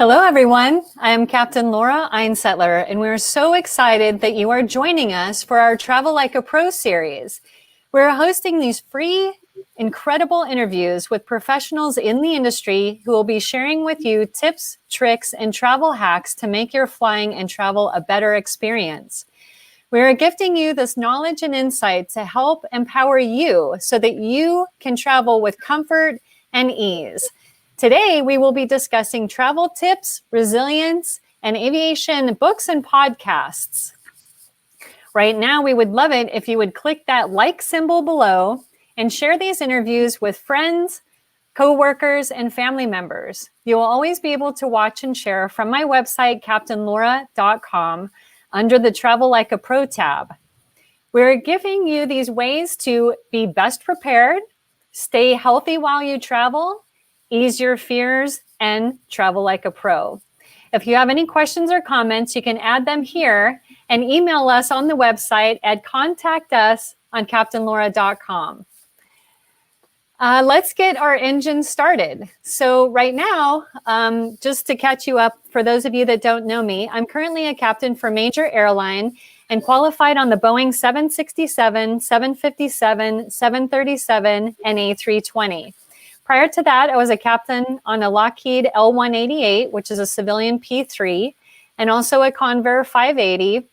Hello, everyone. I am Captain Laura Einsetler, and we're so excited that you are joining us for our Travel Like a Pro series. We're hosting these free, incredible interviews with professionals in the industry who will be sharing with you tips, tricks, and travel hacks to make your flying and travel a better experience. We are gifting you this knowledge and insight to help empower you so that you can travel with comfort and ease. Today, we will be discussing travel tips, resilience, and aviation books and podcasts. Right now, we would love it if you would click that like symbol below and share these interviews with friends, coworkers, and family members. You will always be able to watch and share from my website, captainlaura.com, under the Travel Like a Pro tab. We're giving you these ways to be best prepared, stay healthy while you travel, ease your fears, and travel like a pro. If you have any questions or comments, you can add them here and email us on the website at contactus@captainlaura.com. Let's get our engine started. So right now, just to catch you up, for those of you that don't know me, I'm currently a captain for a major airline and qualified on the Boeing 767, 757, 737, and A320. Prior to that, I was a captain on a Lockheed L-188, which is a civilian P-3, and also a Convair 580.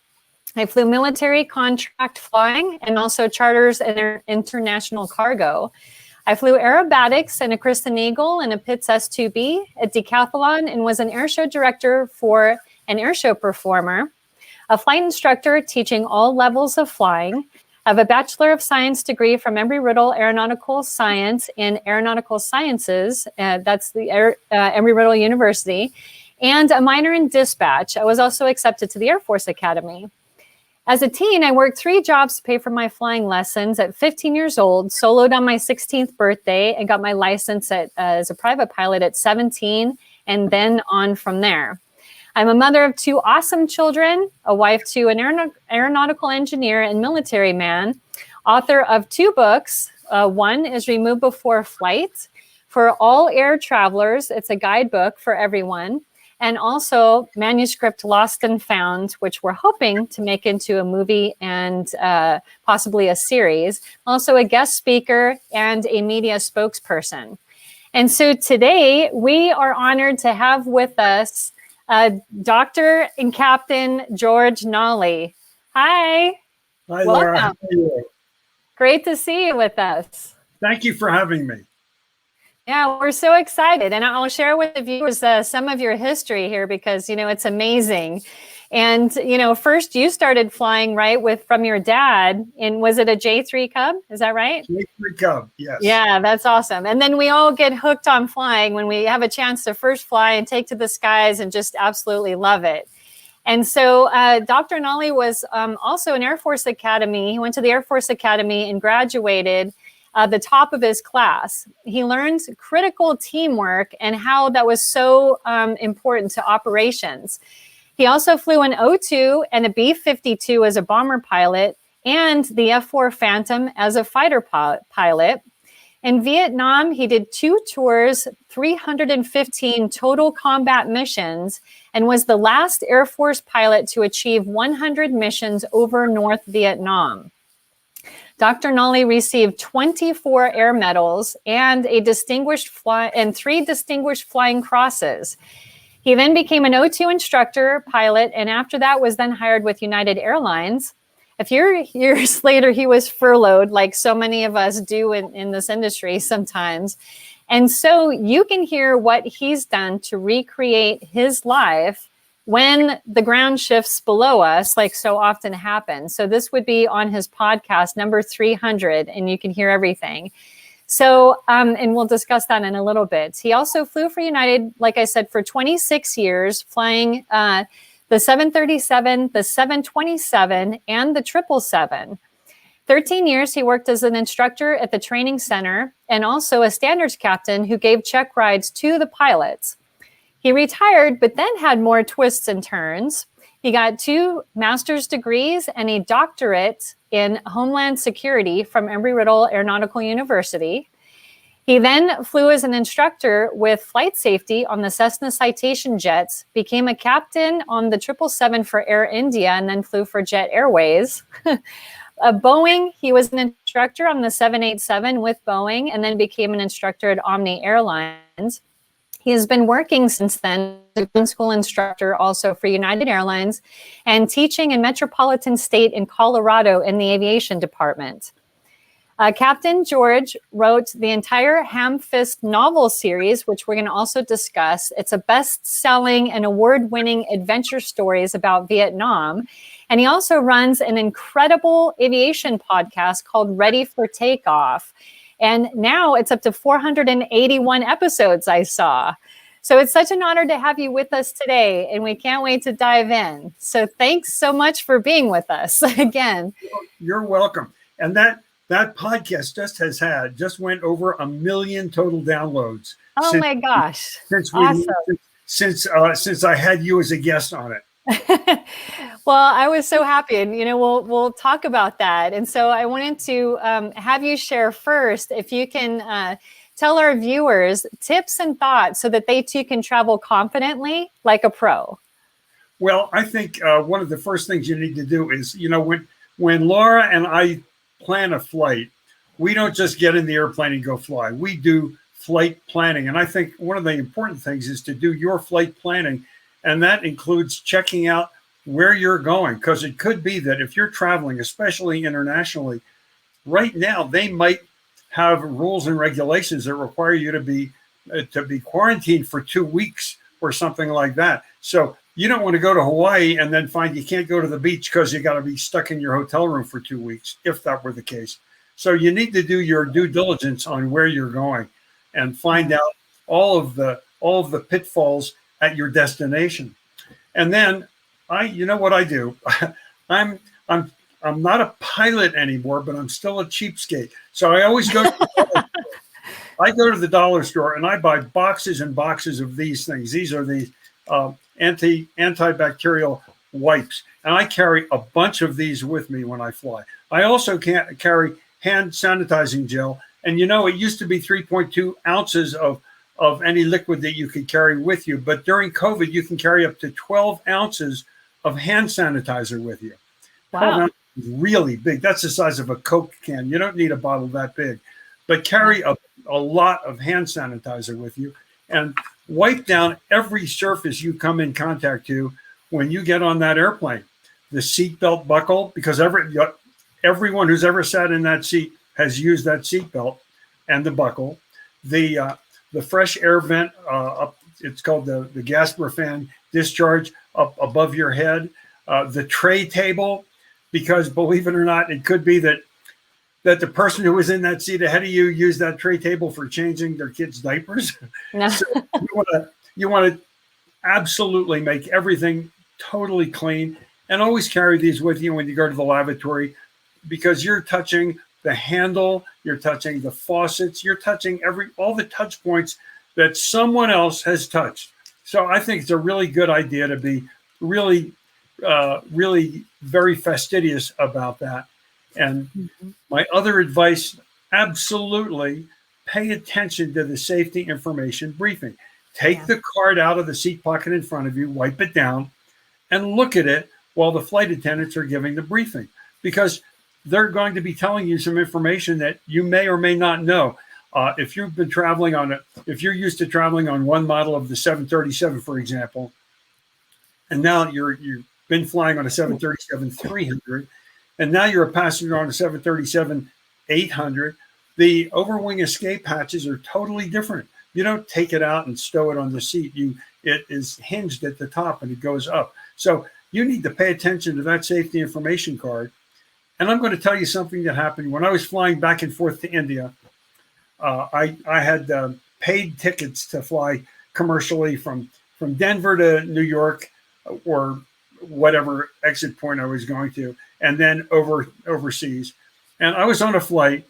I flew military contract flying and also charters and international cargo. I flew aerobatics and a Kristen Eagle and a Pitts S2B, a decathlon, and was an airshow director for an airshow performer, a flight instructor teaching all levels of flying. I have a Bachelor of Science degree from Embry-Riddle Aeronautical Science in Aeronautical Sciences. That's the Embry-Riddle University, and a minor in dispatch. I was also accepted to the Air Force Academy. As a teen, I worked 3 jobs to pay for my flying lessons. At 15 years old, soloed on my 16th birthday, and got my license as a private pilot at 17, and then on from there. I'm a mother of 2 awesome children, a wife to an aeronautical engineer and military man, author of 2 books. One is Remove Before Flight for all air travelers. It's a guidebook for everyone. And also manuscript Lost and Found, which we're hoping to make into a movie and possibly a series. Also a guest speaker and a media spokesperson. And so today we are honored to have with us Dr. and Captain George Nolly. Hi. Hi, Laura. Welcome. How are you? Great to see you with us. Thank you for having me. Yeah, we're so excited. And I'll share with the viewers some of your history here because, it's amazing. And, first you started flying, right, from your dad. And was it a J3 Cub? Is that right? J3 Cub, yes. Yeah, that's awesome. And then we all get hooked on flying when we have a chance to first fly and take to the skies and just absolutely love it. And so Dr. Nolly was also in Air Force Academy. He went to the Air Force Academy and graduated the top of his class. He learned critical teamwork and how that was so important to operations. He also flew an O-2 and a B-52 as a bomber pilot and the F-4 Phantom as a fighter pilot. In Vietnam, he did 2 tours, 315 total combat missions, and was the last Air Force pilot to achieve 100 missions over North Vietnam. Dr. Nolly received 24 air medals and a 3 distinguished flying crosses. He then became an O-2 instructor pilot, and after that was then hired with United Airlines. A few years later, he was furloughed, like so many of us do in this industry sometimes. And so you can hear what he's done to recreate his life when the ground shifts below us, like so often happens. So this would be on his podcast, number 300, and you can hear everything. So, and we'll discuss that in a little bit. He also flew for United, like I said, for 26 years, flying the 737, the 727, and the 777. 13 years, he worked as an instructor at the training center and also a standards captain who gave check rides to the pilots. He retired, but then had more twists and turns. He got 2 master's degrees and a doctorate in Homeland Security from Embry-Riddle Aeronautical University. He then flew as an instructor with flight safety on the Cessna Citation jets, became a captain on the 777 for Air India, and then flew for Jet Airways. Boeing, he was an instructor on the 787 with Boeing, and then became an instructor at Omni Airlines. He has been working since then as a ground school instructor also for United Airlines and teaching in Metropolitan State in Colorado in the aviation department. Captain George wrote the entire Ham-Fist novel series, which we're going to also discuss. It's a best-selling and award-winning adventure stories about Vietnam. And he also runs an incredible aviation podcast called Ready for Takeoff. And now it's up to 481 episodes, I saw. So it's such an honor to have you with us today, and we can't wait to dive in. So thanks so much for being with us again. You're welcome. And that podcast just went over 1 million total downloads. Oh my gosh. Since I had you as a guest on it. Well, I was so happy, and we'll talk about that. And so I wanted to have you share first, if you can tell our viewers tips and thoughts so that they too can travel confidently like a pro. Well, I think one of the first things you need to do is, when Laura and I plan a flight, we don't just get in the airplane and go fly. We do flight planning. And I think one of the important things is to do your flight planning. And that includes checking out where you're going, because it could be that if you're traveling, especially internationally, right now, they might have rules and regulations that require you to be quarantined for 2 weeks or something like that. So you don't want to go to Hawaii and then find you can't go to the beach because you got to be stuck in your hotel room for 2 weeks, if that were the case. So you need to do your due diligence on where you're going and find out all of the pitfalls at your destination. And then you know what I do? I'm not a pilot anymore, but I'm still a cheapskate. So I always go to the dollar store and I buy boxes and boxes of these things. These are the antibacterial wipes. And I carry a bunch of these with me when I fly. I also can't carry hand sanitizing gel. And it used to be 3.2 ounces of any liquid that you could carry with you. But during COVID, you can carry up to 12 ounces of hand sanitizer with you. Wow. Really big. That's the size of a Coke can. You don't need a bottle that big. But carry a lot of hand sanitizer with you. And wipe down every surface you come in contact to when you get on that airplane. The seatbelt buckle, because everyone who's ever sat in that seat has used that seatbelt and the buckle. The fresh air vent, it's called the Gasper fan discharge up above your head. The tray table, because believe it or not, it could be that the person who was in that seat ahead of you used that tray table for changing their kids' diapers. No. So you want to absolutely make everything totally clean, and always carry these with you when you go to the lavatory, because you're touching the handle, you're touching the faucets, you're touching all the touch points that someone else has touched. So I think it's a really good idea to be really very fastidious about that. And my other advice, absolutely pay attention to the safety information briefing. Take the card out of the seat pocket in front of you, wipe it down, and look at it while the flight attendants are giving the briefing, because they're going to be telling you some information that you may or may not know. If you've been traveling if you're used to traveling on one model of the 737, for example, and now you've been flying on a 737-300, and now you're a passenger on a 737-800, the overwing escape hatches are totally different. You don't take it out and stow it on the seat. It is hinged at the top and it goes up. So you need to pay attention to that safety information card. And I'm going to tell you something that happened when I was flying back and forth to India. I had paid tickets to fly commercially from Denver to New York, or whatever exit point I was going to, and then overseas. And I was on a flight,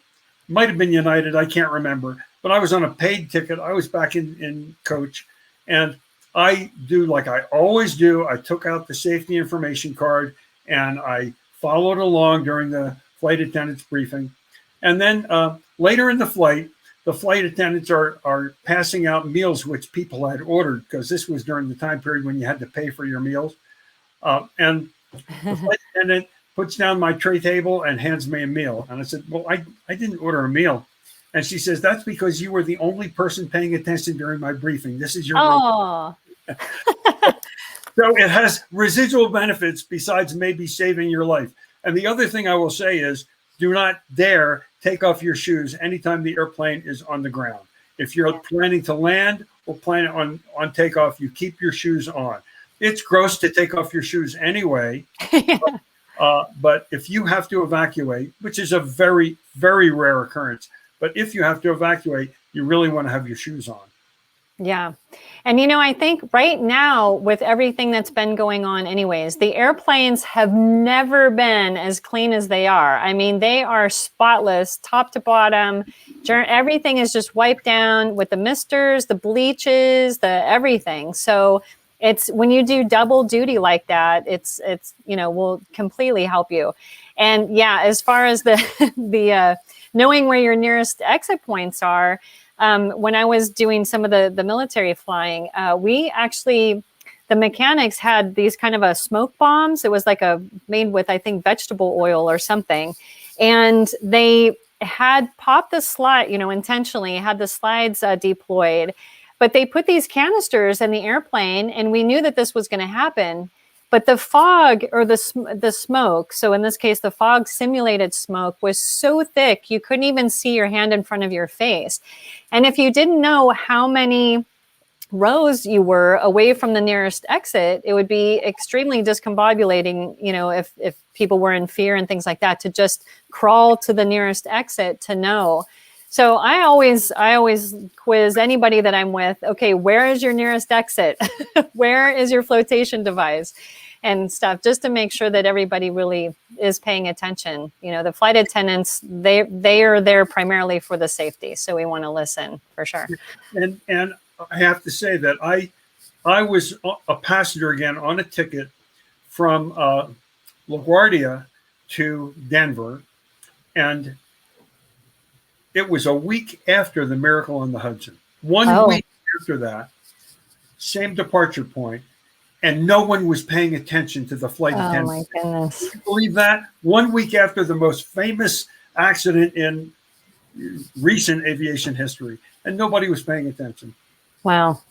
might have been United, I can't remember, but I was on a paid ticket. I was back in coach, and I do like I always do. I took out the safety information card and I followed along during the flight attendant's briefing. And then later in the flight, the flight attendants are passing out meals which people had ordered, because this was during the time period when you had to pay for your meals. And the flight attendant puts down my tray table and hands me a meal. And I said, well, I didn't order a meal. And she says, that's because you were the only person paying attention during my briefing. This is your Oh. So it has residual benefits besides maybe saving your life. And the other thing I will say is, do not dare take off your shoes anytime the airplane is on the ground. If you're planning to land or planning on takeoff, you keep your shoes on. It's gross to take off your shoes anyway. But if you have to evacuate, which is a very, very rare occurrence, but if you have to evacuate, you really want to have your shoes on. Yeah. And, I think right now with everything that's been going on anyways, the airplanes have never been as clean as they are. I mean, they are spotless, top to bottom. Everything is just wiped down with the misters, the bleaches, the everything. So it's when you do double duty like that, it's will completely help you. And yeah, as far as the knowing where your nearest exit points are, when I was doing some of the military flying, the mechanics had these kind of a smoke bombs. It was like made with, I think, vegetable oil or something. And they had popped the slide, intentionally had the slides deployed, but they put these canisters in the airplane, and we knew that this was going to happen. But the fog or the smoke, so in this case, the fog simulated smoke, was so thick, you couldn't even see your hand in front of your face. And if you didn't know how many rows you were away from the nearest exit, it would be extremely discombobulating, if people were in fear and things like that, to just crawl to the nearest exit to know. So I always quiz anybody that I'm with. Okay, where is your nearest exit? Where is your flotation device? And stuff, just to make sure that everybody really is paying attention. The flight attendants, they are there primarily for the safety. So we want to listen for sure. And I have to say that I was a passenger again on a ticket from LaGuardia to Denver, and it was a week after the Miracle on the Hudson. 1 week after that, same departure point, and no one was paying attention to the flight attendants. Oh my goodness. Can you believe that? 1 week after the most famous accident in recent aviation history, and nobody was paying attention. Wow.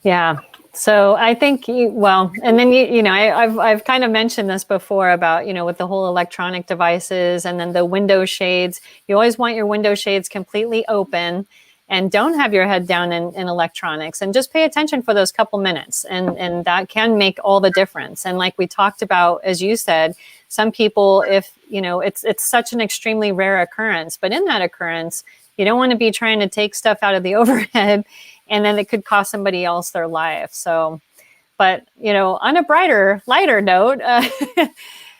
Yeah. So I think, and then, I've kind of mentioned this before about, with the whole electronic devices and then the window shades. You always want your window shades completely open, and don't have your head down in electronics, and just pay attention for those couple minutes. And that can make all the difference. And like we talked about, as you said, some people, if, it's such an extremely rare occurrence, but in that occurrence, you don't want to be trying to take stuff out of the overhead, and then it could cost somebody else their life. So, but, on a lighter note,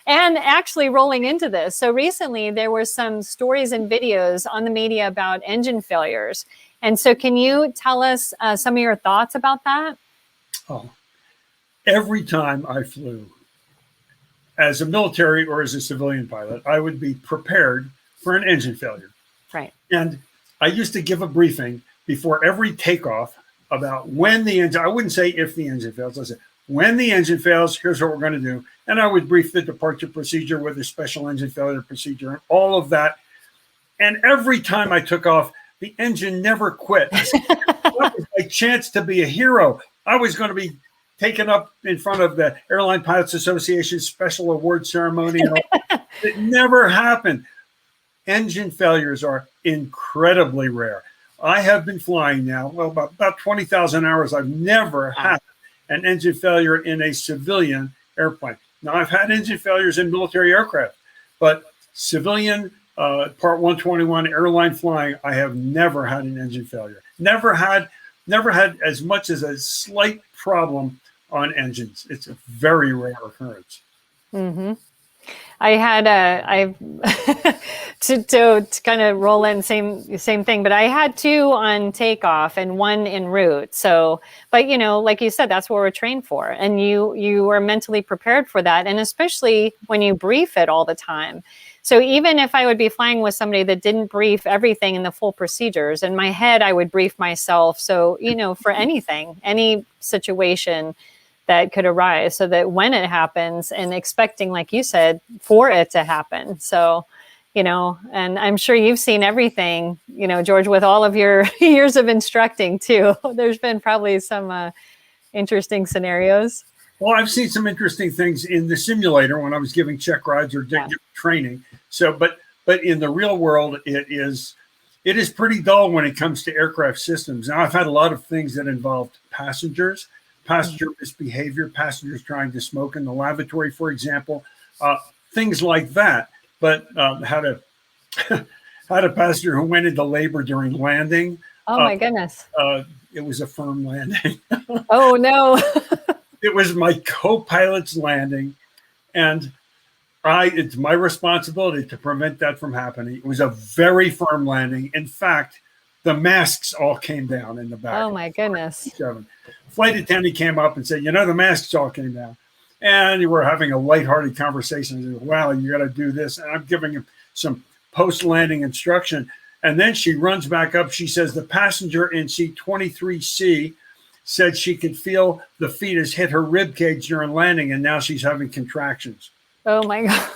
and actually rolling into this. So recently there were some stories and videos on the media about engine failures. And so can you tell us some of your thoughts about that? Oh, every time I flew as a military or as a civilian pilot, I would be prepared for an engine failure. Right. And I used to give a briefing before every takeoff about when the engine, I wouldn't say if the engine fails, I said, when the engine fails, here's what we're going to do. And I would brief the departure procedure with a special engine failure procedure and all of that. And every time I took off, the engine never quit. That was my chance to be a hero. I was going to be taken up in front of the Airline Pilots Association special award ceremony. It never happened. Engine failures are incredibly rare. I have been flying now, about 20,000 hours. I've never had an engine failure in a civilian airplane. Now, I've had engine failures in military aircraft, but civilian Part 121 airline flying, I have never had an engine failure. Never had as much as a slight problem on engines. It's a very rare occurrence. Mm-hmm. I had to kind of roll in same thing, but I had 2 on takeoff and 1 en route. So, but like you said, that's what we're trained for, and you are mentally prepared for that, and especially when you brief it all the time. So even if I would be flying with somebody that didn't brief everything in the full procedures, in my head, I would brief myself. So, for anything, any situation that could arise, so that when it happens, and expecting, like you said, for it to happen. So, and I'm sure you've seen everything, George, with all of your years of instructing too. There's been probably some interesting scenarios. Well, I've seen some interesting things in the simulator when I was giving check rides or training. So, but in the real world, it is pretty dull when it comes to aircraft systems. Now, I've had a lot of things that involved passenger misbehavior, passengers trying to smoke in the lavatory, for example, things like that. But had a passenger who went into labor during landing. Oh my goodness! It was a firm landing. Oh no! It was my co-pilot's landing, and it's my responsibility to prevent that from happening. It was a very firm landing. In fact, the masks all came down in the back. Oh my goodness. Flight attendant came up and said, the masks all came down. And we were having a lighthearted conversation. He said, well, you got to do this. And I'm giving him some post-landing instruction. And then she runs back up. She says, the passenger in seat 23C said she could feel the fetus hit her rib cage during landing, and now she's having contractions. Oh my God.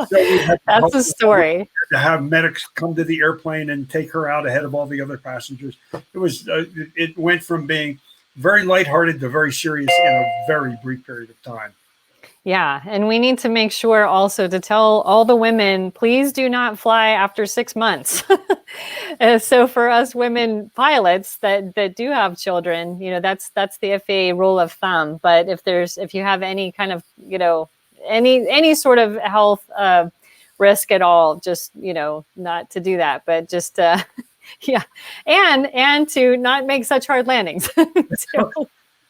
So that's a story. To have medics come to the airplane and take her out ahead of all the other passengers. It went from being very lighthearted to very serious in a very brief period of time. Yeah. And we need to make sure also to tell all the women, please do not fly after 6 months. So for us women pilots that do have children, that's the FAA rule of thumb. But if you have any kind of, any sort of health risk at all, just, not to do that, but just, yeah. And to not make such hard landings.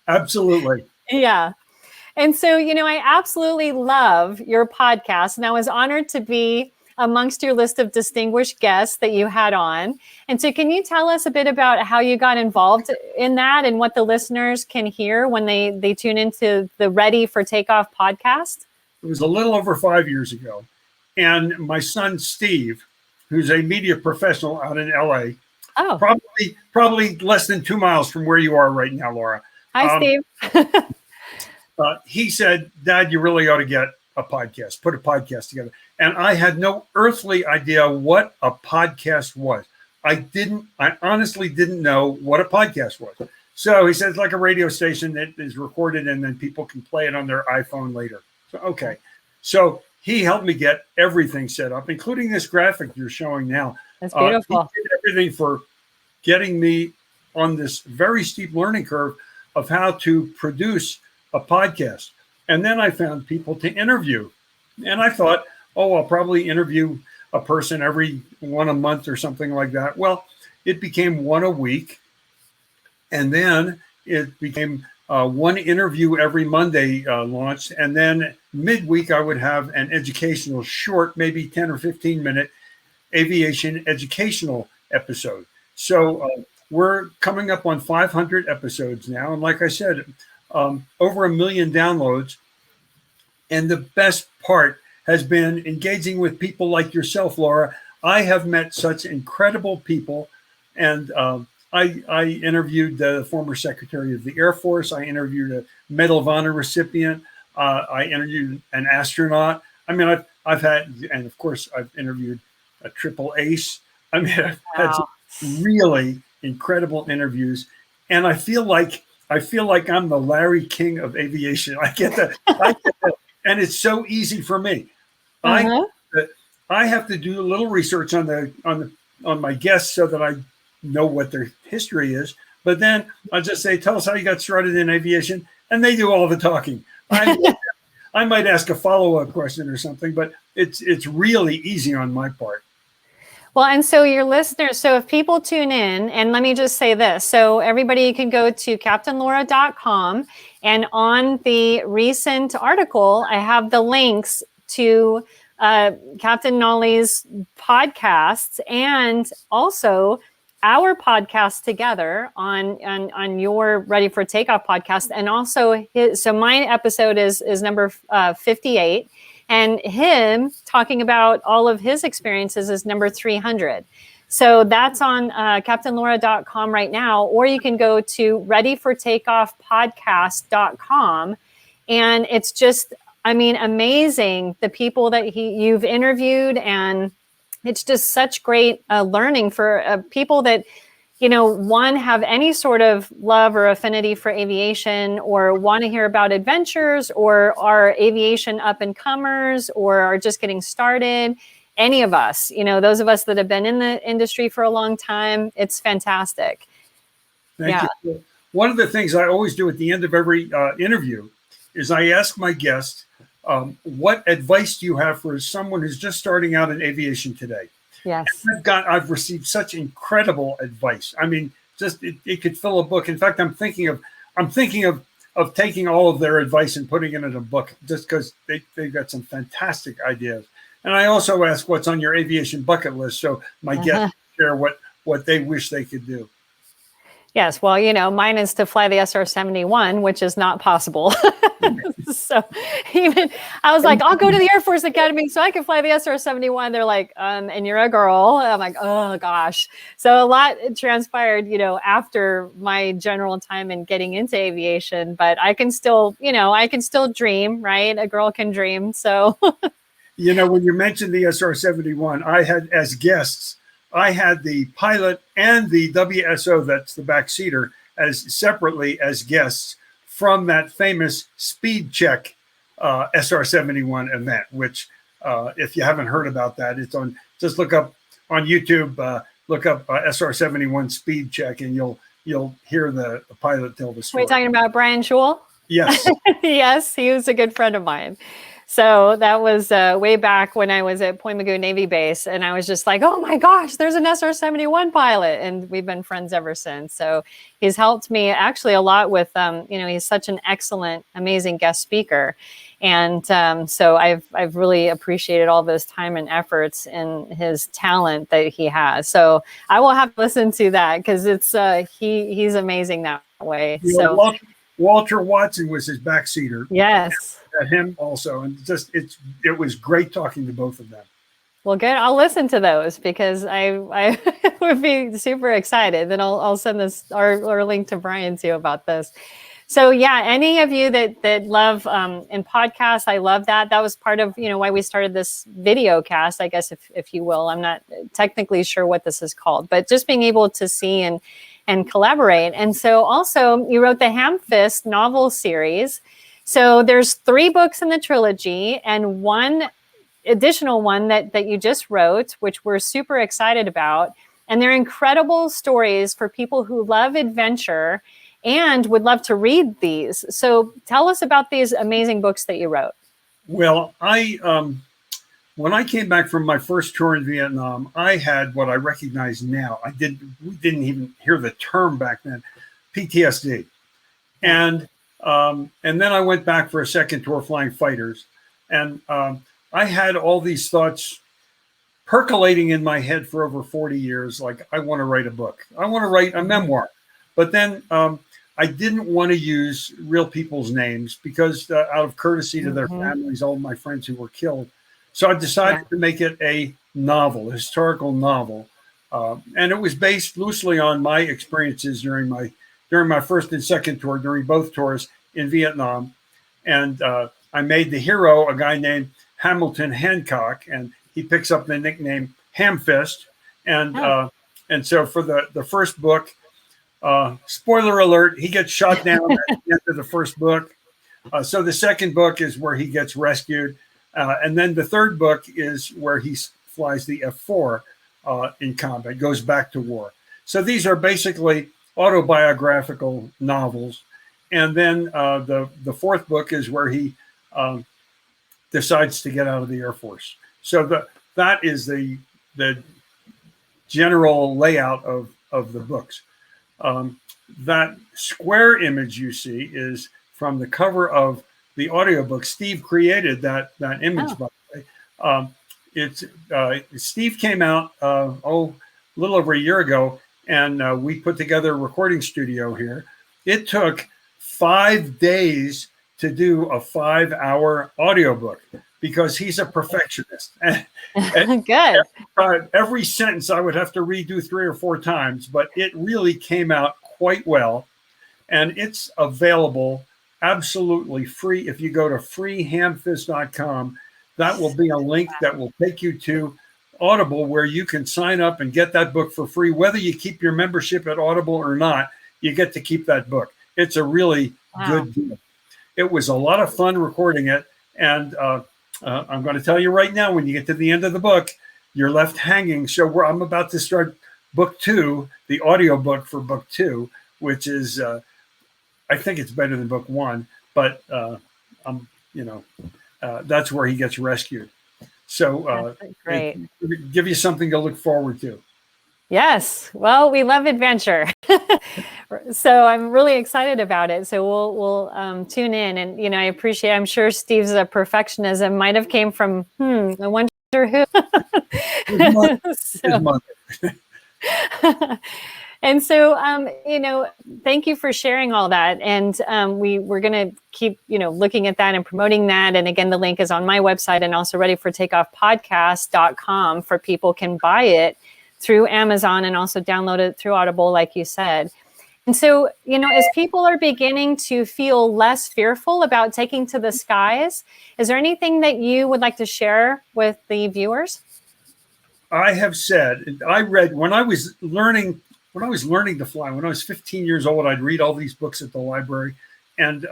Absolutely. Yeah. And so, I absolutely love your podcast, and I was honored to be amongst your list of distinguished guests that you had on. And so can you tell us a bit about how you got involved in that and what the listeners can hear when they tune into the Ready for Takeoff podcast? It was a little over 5 years ago. And my son, Steve, who's a media professional out in LA, probably less than 2 miles from where you are right now, Laura. Hi, Steve. He said, Dad, you really ought to get a podcast, put a podcast together. And I had no earthly idea what a podcast was. I honestly didn't know what a podcast was. So he said, it's like a radio station that is recorded and then people can play it on their iPhone later. So, okay. So he helped me get everything set up, including this graphic you're showing now. That's beautiful. He did everything for getting me on this very steep learning curve of how to produce a podcast. And then I found people to interview. And I thought, I'll probably interview a person every one a month or something like that. Well, it became one a week. And then it became one interview every Monday launched. And then midweek, I would have an educational short, maybe 10 or 15 minute aviation educational episode. So we're coming up on 500 episodes now. And like I said, over 1 million downloads. And the best part has been engaging with people like yourself, Laura. I have met such incredible people. And I interviewed the former Secretary of the Air Force. I interviewed a Medal of Honor recipient. I interviewed an astronaut. I mean, I've had, and of course, I've interviewed a triple ace. I mean, I've had some really incredible interviews. And I feel like I'm the Larry King of aviation. I get that. And it's so easy for me. I have to do a little research on my guests so that I know what their history is. But then I'll just say, tell us how you got started in aviation. And they do all the talking. I might ask a follow-up question or something, but it's really easy on my part. Well, and so your listeners, so if people tune in, and let me just say this, so everybody can go to captainlaura.com, and on the recent article, I have the links to Captain Nolly's podcasts and also our podcast together on your Ready for Takeoff podcast. And also so my episode is number 58. And him talking about all of his experiences is number 300. So that's on captainlaura.com right now, or you can go to readyfortakeoffpodcast.com. And it's just, I mean, amazing the people that you've interviewed. And it's just such great learning for people that, you know, one, have any sort of love or affinity for aviation, or want to hear about adventures, or are aviation up and comers, or are just getting started. Any of us, you know, those of us that have been in the industry for a long time, it's fantastic. Thank you. One of the things I always do at the end of every interview is I ask my guest, what advice do you have for someone who's just starting out in aviation today? Yes. I've received such incredible advice. I mean, just it could fill a book. In fact, I'm thinking of taking all of their advice and putting it in a book, just because they've got some fantastic ideas. And I also ask what's on your aviation bucket list, so my guests share what they wish they could do. Yes, well, you know, mine is to fly the SR-71, which is not possible. So even I was like, I'll go to the Air Force Academy so I can fly the SR-71. They're like, and you're a girl. I'm like, oh gosh. So a lot transpired, you know, after my general time in getting into aviation, but I can still, you know, I can still dream, right? A girl can dream. So, you know, when you mentioned the SR-71, I had as guests, I had the pilot and the WSO, that's the backseater, as separately as guests from that famous speed check SR-71 event, which if you haven't heard about that, it's on, just look up on YouTube, look up SR-71 speed check, and you'll hear the pilot tell the story. We're talking about Brian Schewel? Yes. Yes, he was a good friend of mine. So that was way back when I was at Point Mugu Navy Base, and I was just like, oh my gosh, there's an SR-71 pilot, and we've been friends ever since. So he's helped me actually a lot with, you know, he's such an excellent, amazing guest speaker. And so I've really appreciated all of his time and efforts and his talent that he has. So I will have to listen to that, because it's he's amazing that way. You know, so Walter Watson was his backseater. Yes. At him also, and just it was great talking to both of them. Well, good. I'll listen to those, because I would be super excited. Then I'll send this or link to Brian too about this. So yeah, any of you that love in podcasts, I love that. That was part of, you know, why we started this video cast, I guess, if you will. I'm not technically sure what this is called, but just being able to see and collaborate. And so also you wrote the Ham Fist novel series. So there's 3 books in the trilogy, and one additional one that you just wrote, which we're super excited about. And they're incredible stories for people who love adventure and would love to read these. So tell us about these amazing books that you wrote. Well, when I came back from my first tour in Vietnam, I had what I recognize now. We didn't even hear the term back then, PTSD. And then I went back for a second tour flying fighters. And I had all these thoughts percolating in my head for over 40 years. Like, I want to write a book. I want to write a memoir. But then I didn't want to use real people's names, because out of courtesy to their families, all of my friends who were killed. So I decided to make it a novel, a historical novel. And it was based loosely on my experiences during my first and second tour, during both tours in Vietnam. And I made the hero a guy named Hamilton Hancock, and he picks up the nickname Ham Fist. And so for the first book, spoiler alert, he gets shot down at the end of the first book. So the second book is where he gets rescued. And then the third book is where he flies the F-4 in combat, goes back to war. So these are basically autobiographical novels. And then the fourth book is where he decides to get out of the Air Force. So that is the general layout of the books. That square image you see is from the cover of the audiobook. Steve created that image, by the way. Steve came out a little over a year ago, and we put together a recording studio here. It took 5 days to do a 5-hour audiobook. because he's a perfectionist. Good. Every sentence I would have to redo 3 or 4 times, but it really came out quite well. And it's available absolutely free. If you go to freehamfist.com, that will be a link that will take you to Audible, where you can sign up and get that book for free. Whether you keep your membership at Audible or not, you get to keep that book. It's a really good deal. It was a lot of fun recording it. And I'm going to tell you right now, when you get to the end of the book, you're left hanging. So I'm about to start book 2, the audio book for book 2, which is, I think it's better than book 1, but that's where he gets rescued. So great. Give you something to look forward to. Yes. Well, we love adventure. So I'm really excited about it. So we'll tune in, and, I appreciate, I'm sure Steve's perfectionism might have came from, I wonder who. His mother. And so, thank you for sharing all that. And we're going to keep, looking at that and promoting that. And again, the link is on my website, and also readyfortakeoffpodcast.com for people can buy it through Amazon and also download it through Audible, like you said. And so, as people are beginning to feel less fearful about taking to the skies, is there anything that you would like to share with the viewers? I have said, I read when I was learning to fly, when I was 15 years old, I'd read all these books at the library, and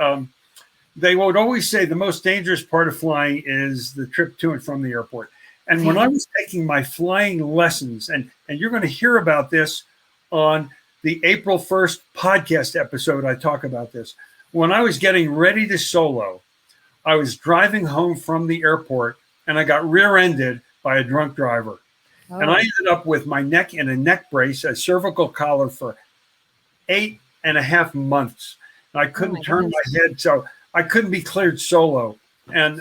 they would always say the most dangerous part of flying is the trip to and from the airport. And when I was taking my flying lessons, and you're going to hear about this on the April 1st podcast episode, I talk about this. When I was getting ready to solo, I was driving home from the airport, and I got rear-ended by a drunk driver. Oh. And I ended up with my neck in a neck brace, a cervical collar for 8.5 months. And I couldn't turn my head, so I couldn't be cleared solo. And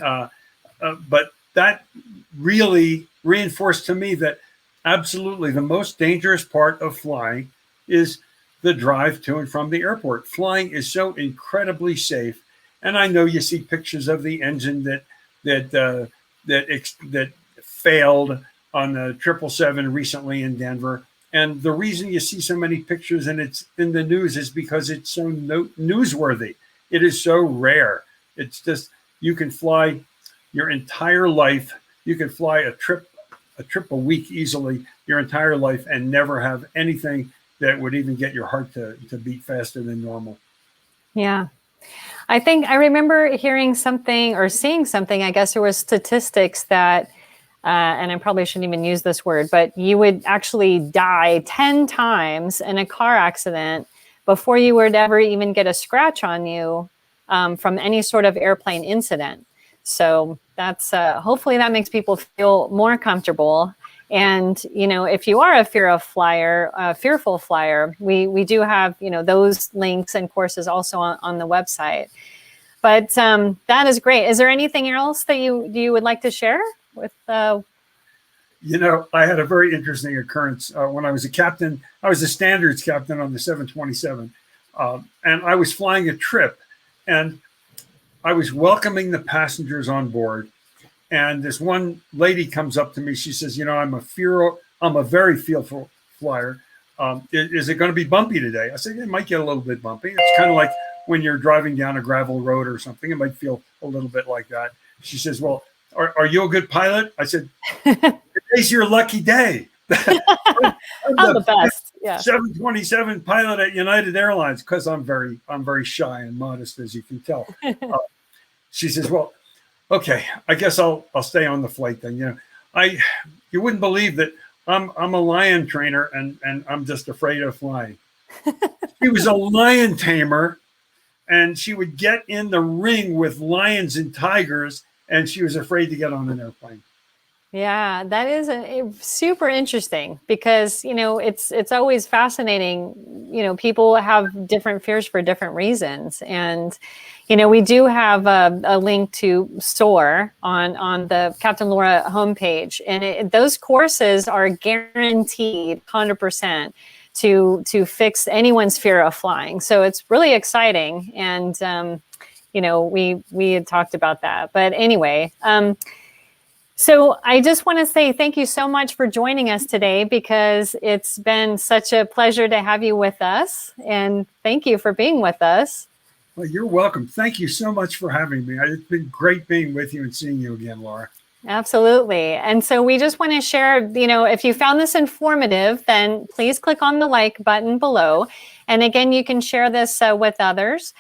but that really reinforced to me that absolutely the most dangerous part of flying is the drive to and from the airport. Flying is so incredibly safe. And I know you see pictures of the engine that failed on the 777 recently in Denver. And the reason you see so many pictures and it's in the news is because it's so newsworthy. It is so rare. It's just, you can fly your entire life. You can fly a trip a week easily, your entire life, and never have anything that would even get your heart to beat faster than normal. Yeah. I think I remember hearing something or seeing something, I guess there was statistics that, and I probably shouldn't even use this word, but you would actually die 10 times in a car accident before you would ever even get a scratch on you from any sort of airplane incident. So that's hopefully that makes people feel more comfortable. And, if you are a fearful flyer, we do have, those links and courses also on the website. But that is great. Is there anything else that you would like to share with? I had a very interesting occurrence when I was a captain. I was a standards captain on the 727, and I was flying a trip, and I was welcoming the passengers on board. And this one lady comes up to me. She says, I'm a very fearful flyer. Is it going to be bumpy today? I said, it might get a little bit bumpy. It's kind of like when you're driving down a gravel road or something. It might feel a little bit like that. She says, well, are you a good pilot? I said, today's your lucky day. I'm the best. Yeah. 727 pilot at United Airlines, because I'm very shy and modest, as you can tell. She says, well, okay, I guess I'll stay on the flight then. You wouldn't believe that I'm a lion trainer and I'm just afraid of flying. She was a lion tamer, and she would get in the ring with lions and tigers, and she was afraid to get on an airplane. Yeah, that is super interesting because, it's always fascinating. People have different fears for different reasons. And, we do have a link to SOAR on the Captain Laura homepage. And those courses are guaranteed 100% to fix anyone's fear of flying. So it's really exciting. And, we had talked about that. But anyway, so I just want to say thank you so much for joining us today, because it's been such a pleasure to have you with us. And thank you for being with us. Well, you're welcome. Thank you so much for having me. It's been great being with you and seeing you again, Laura. Absolutely. And so we just want to share, if you found this informative, then please click on the like button below. And again, you can share this with others.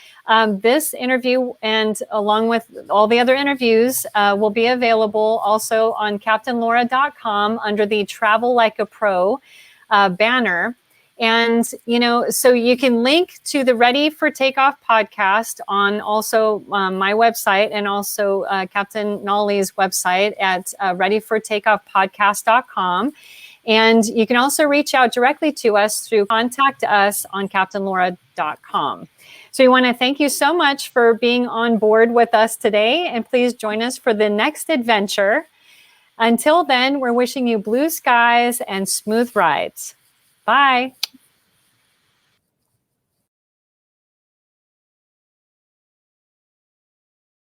This interview, and along with all the other interviews, will be available also on CaptainLaura.com under the Travel Like a Pro banner. And, so you can link to the Ready for Takeoff podcast on also my website, and also Captain Nolly's website at readyfortakeoffpodcast.com. And you can also reach out directly to us through contact us on CaptainLaura.com. So we want to thank you so much for being on board with us today. And please join us for the next adventure. Until then, we're wishing you blue skies and smooth rides. Bye.